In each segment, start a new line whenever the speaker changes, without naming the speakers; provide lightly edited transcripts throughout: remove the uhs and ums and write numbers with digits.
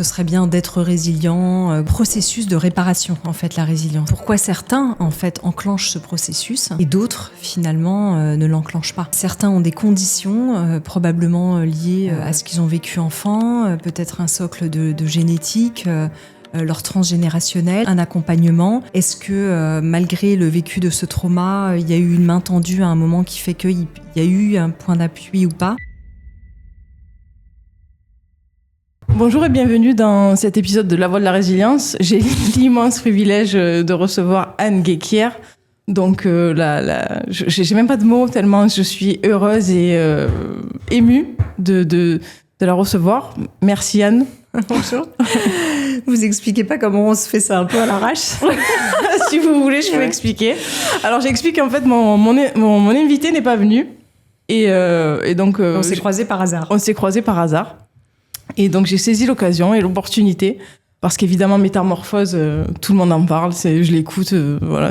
ce serait bien d'être résilient, processus de réparation en fait la résilience. Pourquoi certains en fait enclenchent ce processus et d'autres finalement ne l'enclenchent pas. Certains ont des conditions probablement liées à ce qu'ils ont vécu enfant, peut-être un socle de génétique, leur transgénérationnel, un accompagnement. Est-ce que malgré le vécu de ce trauma, il y a eu une main tendue à un moment qui fait qu'il y a eu un point d'appui ou pas?
Bonjour et bienvenue dans cet épisode de La Voix de la Résilience. J'ai l'immense privilège de recevoir Anne Guéquière. Donc j'ai même pas de mots tellement je suis heureuse et émue de la recevoir. Merci Anne.
Bonjour. Vous expliquez pas comment on se fait ça un peu à l'arrache?
Si vous voulez, je peux expliquer. Alors j'explique en fait mon invité n'est pas venu et donc
on s'est croisés par hasard.
On s'est croisés par hasard. Et donc j'ai saisi l'occasion et l'opportunité parce qu'évidemment Métamorphose, tout le monde en parle, je l'écoute, voilà,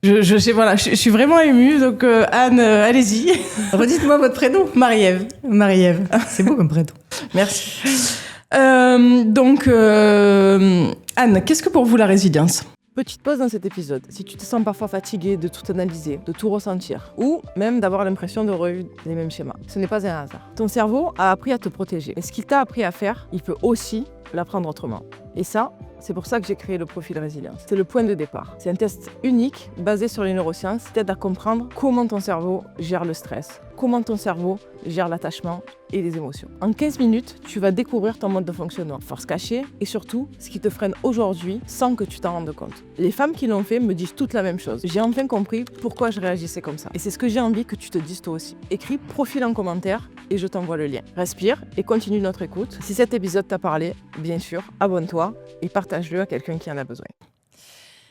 je suis vraiment émue. Donc Anne, allez-y.
Redites-moi votre prénom.
Marie-Ève.
Marie-Ève. C'est beau comme prénom.
Merci. Donc Anne, qu'est-ce que pour vous la résilience ? Petite pause dans cet épisode. Si tu te sens parfois fatigué de tout analyser, de tout ressentir, ou même d'avoir l'impression de revivre les mêmes schémas, ce n'est pas un hasard. Ton cerveau a appris à te protéger. Et ce qu'il t'a appris à faire, il peut aussi l'apprendre autrement. Et ça, c'est pour ça que j'ai créé le profil résilience. C'est le point de départ. C'est un test unique basé sur les neurosciences qui t'aide à comprendre comment ton cerveau gère le stress, comment ton cerveau gère l'attachement et les émotions. En 15 minutes, tu vas découvrir ton mode de fonctionnement, force cachée et surtout ce qui te freine aujourd'hui sans que tu t'en rendes compte. Les femmes qui l'ont fait me disent toutes la même chose. J'ai enfin compris pourquoi je réagissais comme ça. Et c'est ce que j'ai envie que tu te dises toi aussi. Écris profil en commentaire et je t'envoie le lien. Respire et continue notre écoute. Si cet épisode t'a parlé, bien sûr, abonne-toi et partage-le à quelqu'un qui en a besoin.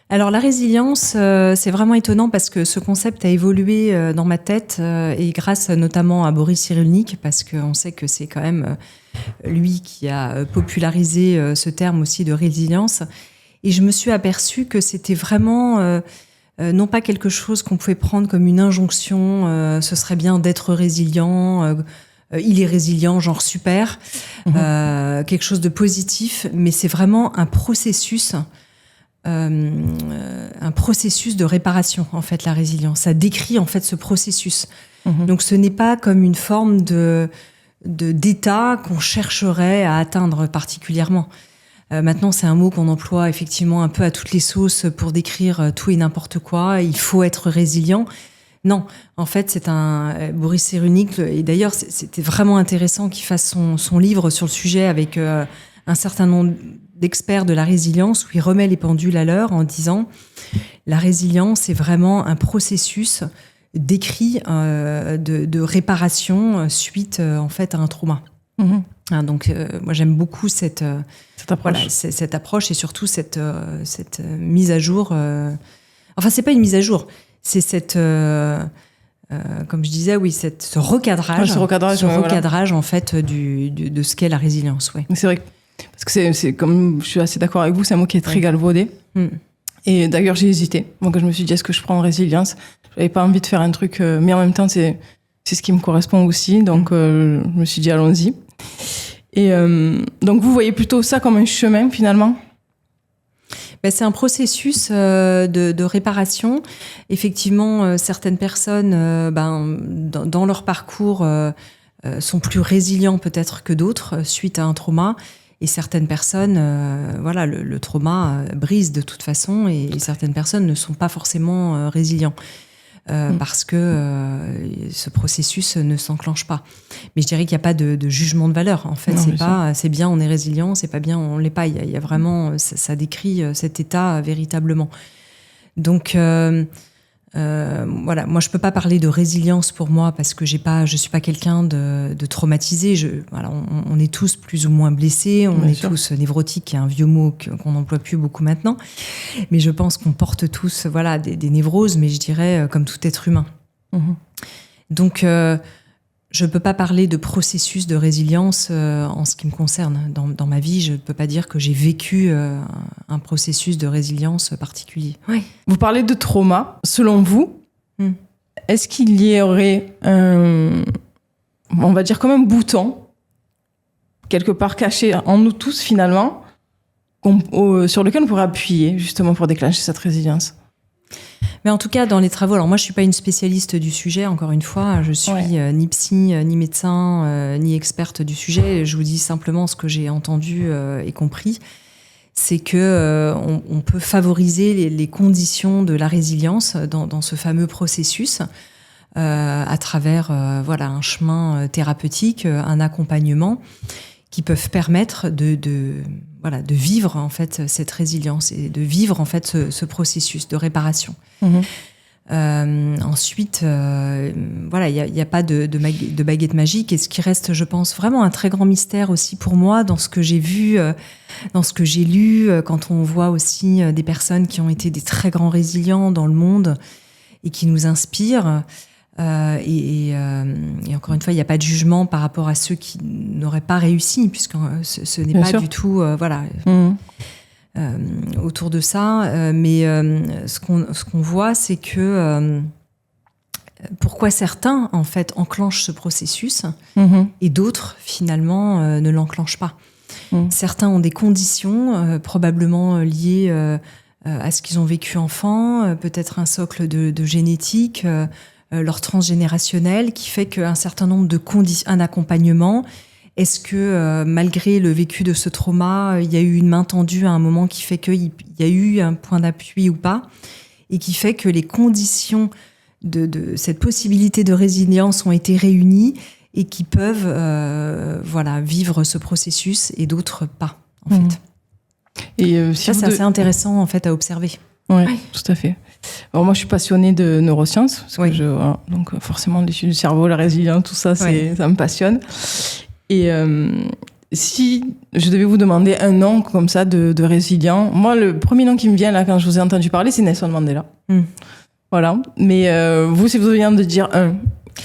Alors la résilience, c'est vraiment étonnant parce que ce concept a évolué dans ma tête et grâce notamment à Boris Cyrulnik, parce qu'on sait que c'est quand même lui qui a popularisé ce terme aussi de résilience. Et je me suis aperçue que c'était vraiment non pas quelque chose qu'on pouvait prendre comme une injonction, ce serait bien d'être résilient, il est résilient, genre super, quelque chose de positif, mais c'est vraiment un processus de réparation, en fait, la résilience. Ça décrit, en fait, ce processus. Donc, ce n'est pas comme une forme d'état qu'on chercherait à atteindre particulièrement. Maintenant, c'est un mot qu'on emploie effectivement un peu à toutes les sauces pour décrire tout et n'importe quoi. Il faut être résilient. Non, en fait, c'est Boris Cyrulnik, et d'ailleurs, c'était vraiment intéressant qu'il fasse son livre sur le sujet avec un certain nombre d'experts de la résilience, où il remet les pendules à l'heure en disant la résilience, c'est vraiment un processus décrit de réparation suite en fait à un trauma. Donc moi j'aime beaucoup cette approche. Voilà, cette approche et surtout cette mise à jour. Enfin, c'est pas une mise à jour, c'est cette comme je disais, oui, ce recadrage,
voilà.
En fait de ce qu'est la résilience. Ouais.
C'est vrai. Parce que c'est comme je suis assez d'accord avec vous, c'est un mot qui est très galvaudé. Et d'ailleurs, j'ai hésité. Donc, je me suis dit, est-ce que je prends résilience ? J'avais pas envie de faire un truc, mais en même temps, c'est ce qui me correspond aussi. Donc, je me suis dit, allons-y. Et donc, vous voyez plutôt ça comme un chemin, finalement ?
C'est un processus de réparation. Effectivement, certaines personnes, dans leur parcours, sont plus résilients peut-être que d'autres suite à un trauma. Et certaines personnes, le trauma brise de toute façon, et certaines personnes ne sont pas forcément résilients parce que ce processus ne s'enclenche pas. Mais je dirais qu'il n'y a pas de jugement de valeur. En fait, c'est bien, on est résilient, c'est pas bien, on l'est pas. Il y a vraiment, ça décrit cet état véritablement. Donc moi je peux pas parler de résilience pour moi parce que je suis pas quelqu'un de traumatisé. On est tous plus ou moins blessés, on est tous névrotiques, qui est un vieux mot qu'on n'emploie plus beaucoup maintenant. Mais je pense qu'on porte tous des névroses, mais je dirais comme tout être humain. Donc je peux pas parler de processus de résilience en ce qui me concerne. Dans ma vie, je peux pas dire que j'ai vécu un processus de résilience particulier.
Ouais. Vous parlez de trauma. Selon vous, est-ce qu'il y aurait on va dire comme un bouton quelque part caché en nous tous finalement, sur lequel on pourrait appuyer justement pour déclencher cette résilience.
Mais en tout cas, dans les travaux, alors moi je suis pas une spécialiste du sujet, encore une fois, je suis ni psy, ni médecin, ni experte du sujet, je vous dis simplement ce que j'ai entendu et compris, c'est que on peut favoriser les conditions de la résilience dans ce fameux processus à travers un chemin thérapeutique, un accompagnement qui peuvent permettre de vivre en fait cette résilience et de vivre en fait ce processus de réparation. Ensuite, il y a pas de baguette magique, et ce qui reste, je pense, vraiment un très grand mystère aussi pour moi dans ce que j'ai vu, dans ce que j'ai lu, quand on voit aussi des personnes qui ont été des très grands résilients dans le monde et qui nous inspirent. Et encore une fois, il n'y a pas de jugement par rapport à ceux qui n'auraient pas réussi, puisque ce n'est pas du tout autour de ça. Mais ce qu'on voit, c'est que pourquoi certains en fait enclenchent ce processus et d'autres finalement ne l'enclenchent pas. Certains ont des conditions probablement liées à ce qu'ils ont vécu enfant, peut-être un socle de génétique. Leur transgénérationnel qui fait qu'un certain nombre de conditions, un accompagnement, est-ce que malgré le vécu de ce trauma, il y a eu une main tendue à un moment qui fait qu'il y a eu un point d'appui ou pas, et qui fait que les conditions de cette possibilité de résilience ont été réunies et qui peuvent vivre ce processus et d'autres pas en fait. Et ça c'est assez intéressant en fait à observer.
Ouais, tout à fait. Alors moi, je suis passionnée de neurosciences, parce que donc forcément l'étude du cerveau, la résilience, tout ça, ça me passionne. Et si je devais vous demander un nom comme ça de résilient, moi, le premier nom qui me vient là quand je vous ai entendu parler, c'est Nelson Mandela. Voilà. Mais vous, si vous deviez me dire un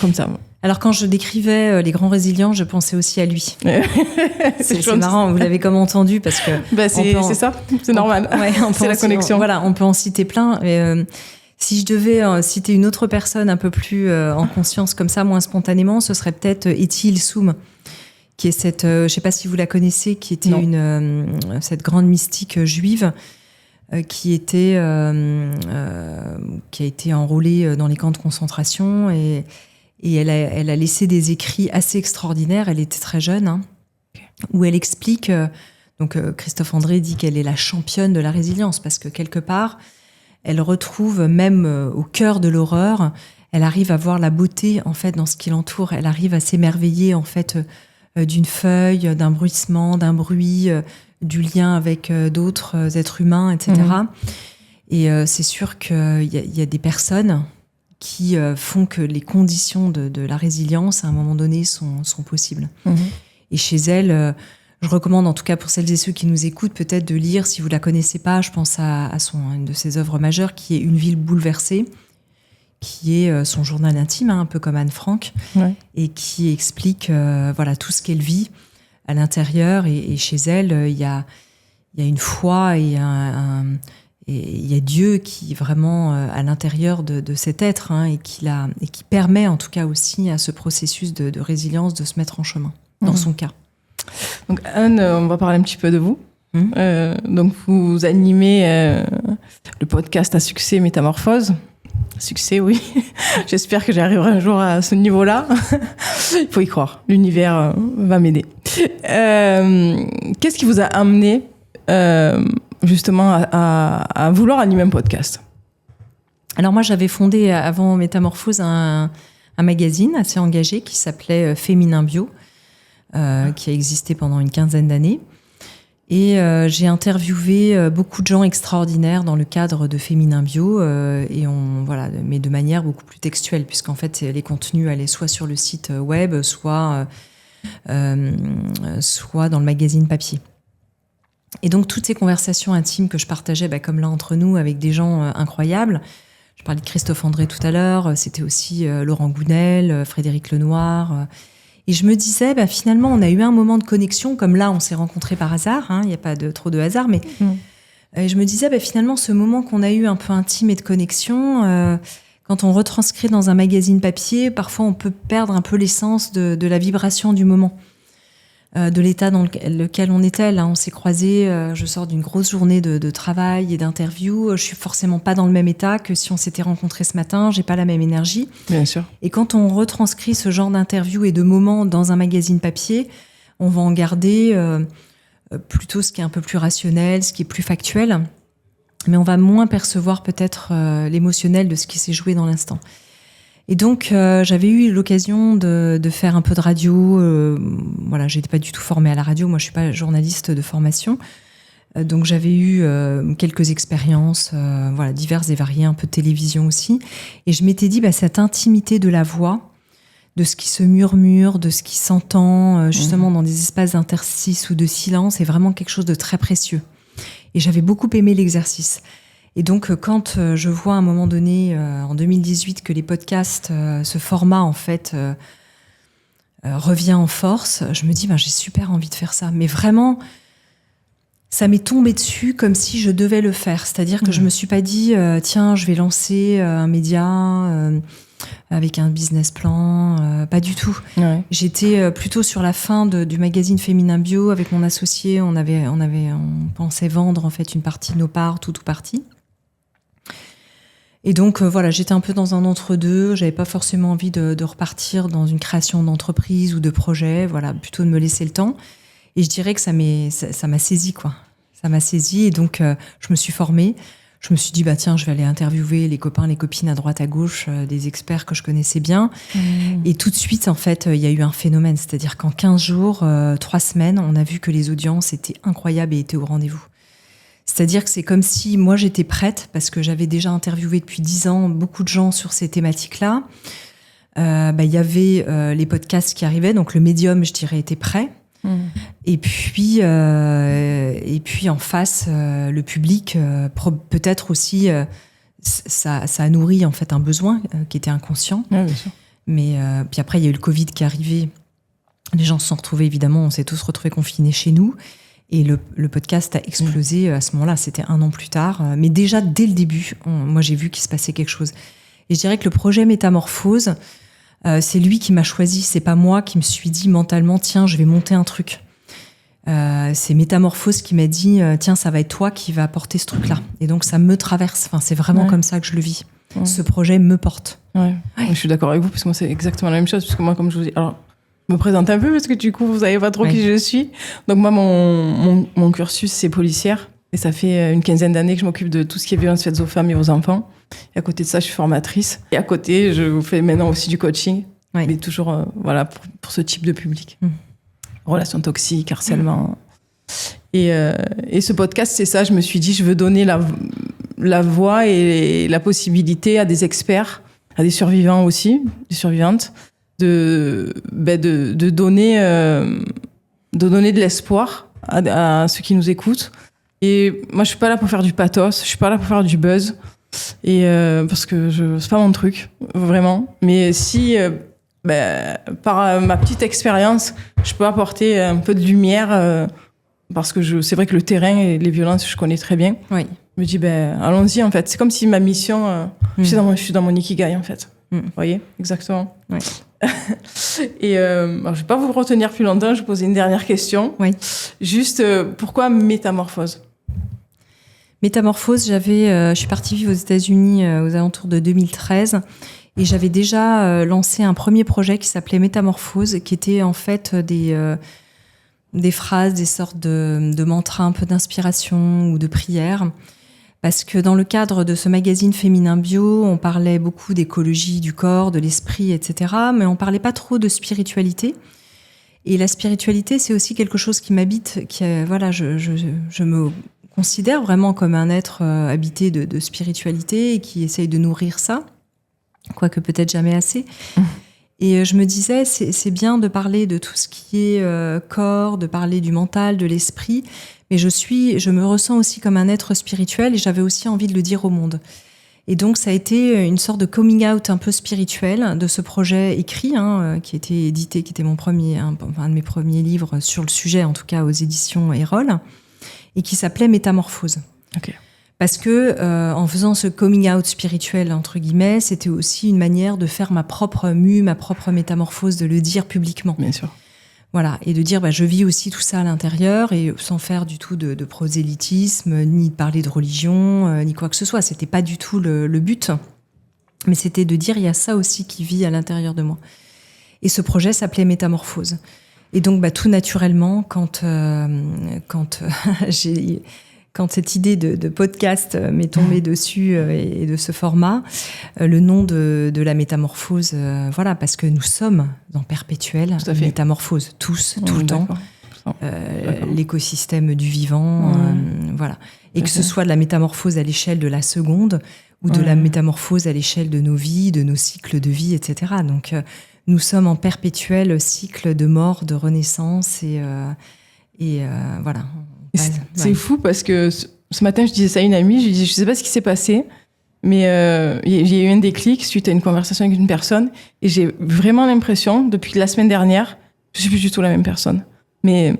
comme ça.
Alors quand je décrivais les grands résilients, je pensais aussi à lui. c'est marrant, vous l'avez comme entendu parce que
c'est ça, c'est normal. C'est la connexion.
On peut en citer plein. Mais, si je devais citer une autre personne un peu plus en conscience comme ça, moins spontanément, ce serait peut-être Etty Hillesum, qui est cette, je sais pas si vous la connaissez, qui était cette grande mystique juive qui a été enrôlée dans les camps de concentration et elle a laissé des écrits assez extraordinaires. Elle était très jeune, où elle explique. Donc Christophe André dit qu'elle est la championne de la résilience parce que quelque part, elle retrouve même au cœur de l'horreur, elle arrive à voir la beauté en fait dans ce qui l'entoure. Elle arrive à s'émerveiller en fait d'une feuille, d'un bruissement, d'un bruit, du lien avec d'autres êtres humains, etc. Et c'est sûr qu'il y a des personnes qui font que les conditions de la résilience, à un moment donné, sont possibles. Et chez elle, je recommande, en tout cas pour celles et ceux qui nous écoutent, peut-être de lire, si vous la connaissez pas, je pense à une de ses œuvres majeures, qui est Une ville bouleversée, qui est son journal intime, un peu comme Anne Frank, et qui explique tout ce qu'elle vit à l'intérieur. Et chez elle, il y a une foi et il y a Dieu qui est vraiment à l'intérieur de cet être et qui permet en tout cas aussi à ce processus de résilience de se mettre en chemin, dans son cas.
Donc Anne, on va parler un petit peu de vous. Donc vous animez le podcast à succès Métamorphose. Succès, oui. J'espère que j'arriverai un jour à ce niveau-là. Il faut y croire. L'univers va m'aider. Qu'est-ce qui vous a amené justement à vouloir animer un podcast?
Alors moi, j'avais fondé avant Métamorphose un magazine assez engagé qui s'appelait Féminin Bio, qui a existé pendant une quinzaine d'années. Et j'ai interviewé beaucoup de gens extraordinaires dans le cadre de Féminin Bio, mais de manière beaucoup plus textuelle, puisqu'en fait, les contenus allaient soit sur le site web, soit dans le magazine papier. Et donc, toutes ces conversations intimes que je partageais, comme là entre nous, avec des gens incroyables. Je parlais de Christophe André tout à l'heure, c'était aussi Laurent Gounel, Frédéric Lenoir. Et je me disais, finalement, on a eu un moment de connexion, comme là, on s'est rencontrés par hasard, il n'y a pas trop de hasard, mais je me disais, finalement, ce moment qu'on a eu un peu intime et de connexion, quand on retranscrit dans un magazine papier, parfois on peut perdre un peu l'essence de la vibration du moment. de l'état dans lequel on était. Là, on s'est croisés, je sors d'une grosse journée de travail et d'interview. Je suis forcément pas dans le même état que si on s'était rencontrés ce matin. J'ai pas la même énergie.
Bien sûr.
Et quand on retranscrit ce genre d'interview et de moments dans un magazine papier, on va en garder plutôt ce qui est un peu plus rationnel, ce qui est plus factuel. Mais on va moins percevoir peut-être l'émotionnel de ce qui s'est joué dans l'instant. Et donc, j'avais eu l'occasion de faire un peu de radio. Voilà, j'étais pas du tout formée à la radio. Moi, je suis pas journaliste de formation. Donc, j'avais eu quelques expériences, voilà, diverses et variées, un peu de télévision aussi. Et je m'étais dit, cette intimité de la voix, de ce qui se murmure, de ce qui s'entend, justement dans des espaces d'interstice ou de silence, est vraiment quelque chose de très précieux. Et j'avais beaucoup aimé l'exercice. Et donc, quand je vois à un moment donné, en 2018, que les podcasts, ce format, en fait, revient en force, je me dis, j'ai super envie de faire ça. Mais vraiment, ça m'est tombé dessus comme si je devais le faire. C'est-à-dire que je me suis pas dit, tiens, je vais lancer un média avec un business plan. Pas du tout. Ouais. J'étais plutôt sur la fin du magazine Féminin Bio avec mon associé. On pensait vendre en fait une partie de nos parts, tout ou partie. Et donc, voilà, j'étais un peu dans un entre-deux. J'avais pas forcément envie de repartir dans une création d'entreprise ou de projet. Voilà, plutôt de me laisser le temps. Et je dirais que ça m'a saisi, quoi. Ça m'a saisi. Et donc, je me suis formée. Je me suis dit, tiens, je vais aller interviewer les copains, les copines à droite, à gauche, des experts que je connaissais bien. Et tout de suite, en fait, il y a eu un phénomène. C'est-à-dire qu'en 15 jours, 3 semaines, on a vu que les audiences étaient incroyables et étaient au rendez-vous. C'est-à-dire que c'est comme si moi j'étais prête, parce que j'avais déjà interviewé depuis 10 ans beaucoup de gens sur ces thématiques-là. Il y avait les podcasts qui arrivaient, donc le médium, je dirais, était prêt. Et puis en face, le public, peut-être aussi, ça a nourri en fait un besoin qui était inconscient.
Ouais, bien sûr.
Mais puis après, il y a eu le Covid qui est arrivé. Les gens se sont retrouvés, évidemment, on s'est tous retrouvés confinés chez nous. Et le podcast a explosé à ce moment-là, c'était 1 an plus tard. Mais déjà, dès le début, moi, j'ai vu qu'il se passait quelque chose. Et je dirais que le projet Métamorphose, c'est lui qui m'a choisi. C'est pas moi qui me suis dit mentalement, tiens, je vais monter un truc. C'est Métamorphose qui m'a dit, tiens, ça va être toi qui va porter ce truc-là. Et donc, ça me traverse. Enfin, c'est vraiment comme ça que je le vis. Ce projet me porte.
Ouais. Je suis d'accord avec vous, parce que moi, c'est exactement la même chose. Parce que moi, comme je vous dis... Alors, me présente un peu parce que du coup vous savez pas trop qui je suis. Donc moi mon cursus c'est policière et ça fait une 15aine d'années que je m'occupe de tout ce qui est violence faites aux femmes et aux enfants. Et à côté de ça je suis formatrice et à côté je fais maintenant aussi du coaching, mais toujours voilà pour ce type de public. Relations toxiques, harcèlement. Et ce podcast c'est ça, je me suis dit je veux donner la voix et la possibilité à des experts, à des survivants aussi, des survivantes, de donner de l'espoir à ceux qui nous écoutent. Et moi, je suis pas là pour faire du pathos, je suis pas là pour faire du buzz, et parce que c'est pas mon truc, vraiment. Mais si, par ma petite expérience, je peux apporter un peu de lumière, parce que c'est vrai que le terrain et les violences, je connais très bien.
Oui.
Je me dis, allons-y, en fait. C'est comme si ma mission, je suis dans mon ikigai, en fait. Vous voyez, exactement.
Oui.
Et alors je vais pas vous retenir plus longtemps, je vais poser une dernière question.
Oui.
Juste, pourquoi Métamorphose ?
Métamorphose, je suis partie vivre aux États-Unis aux alentours de 2013 et j'avais déjà lancé un premier projet qui s'appelait Métamorphose, qui était en fait des phrases, des sortes de mantras, un peu d'inspiration ou de prières. Parce que dans le cadre de ce magazine Féminin Bio, on parlait beaucoup d'écologie du corps, de l'esprit, etc. Mais on parlait pas trop de spiritualité. Et la spiritualité, c'est aussi quelque chose qui m'habite. Je me considère vraiment comme un être habité de spiritualité et qui essaye de nourrir ça. Quoique peut-être jamais assez. Et je me disais, c'est bien de parler de tout ce qui est corps, de parler du mental, de l'esprit. Mais je me ressens aussi comme un être spirituel et j'avais aussi envie de le dire au monde. Et donc, ça a été une sorte de coming out un peu spirituel de ce projet écrit, qui a été édité, qui était un de mes premiers livres sur le sujet, en tout cas aux éditions Erol, et qui s'appelait Métamorphose.
Okay.
Parce que, en faisant ce coming out spirituel, entre guillemets, c'était aussi une manière de faire ma propre mue, ma propre métamorphose, de le dire publiquement.
Bien sûr.
Voilà, et de dire je vis aussi tout ça à l'intérieur et sans faire du tout de prosélytisme, ni de parler de religion, ni quoi que ce soit. C'était pas du tout le but, mais c'était de dire il y a ça aussi qui vit à l'intérieur de moi. Et ce projet s'appelait Métamorphose. Et donc tout naturellement, quand cette idée de podcast m'est tombée dessus et de ce format, le nom de la métamorphose, voilà, parce que nous sommes en perpétuelle métamorphose, tous, tout le temps. L'écosystème du vivant, voilà. Et que ce soit de la métamorphose à l'échelle de la seconde ou de la métamorphose à l'échelle de nos vies, de nos cycles de vie, etc. Donc, nous sommes en perpétuel cycle de mort, de renaissance et voilà.
C'est fou parce que ce matin, je disais ça à une amie, je lui disais, je sais pas ce qui s'est passé, mais j'ai eu un déclic suite à une conversation avec une personne et j'ai vraiment l'impression, depuis la semaine dernière, je suis plus du tout la même personne. Mais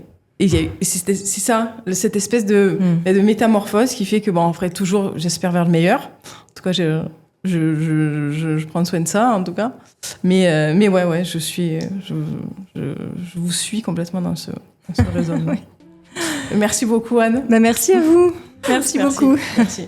c'est ça, cette espèce de métamorphose qui fait que on ferait toujours, j'espère, vers le meilleur. En tout cas, je prends soin de ça, en tout cas. Mais ouais, je vous suis complètement dans ce raisonnement. Merci beaucoup, Anne.
Merci à vous. Merci beaucoup.
Merci.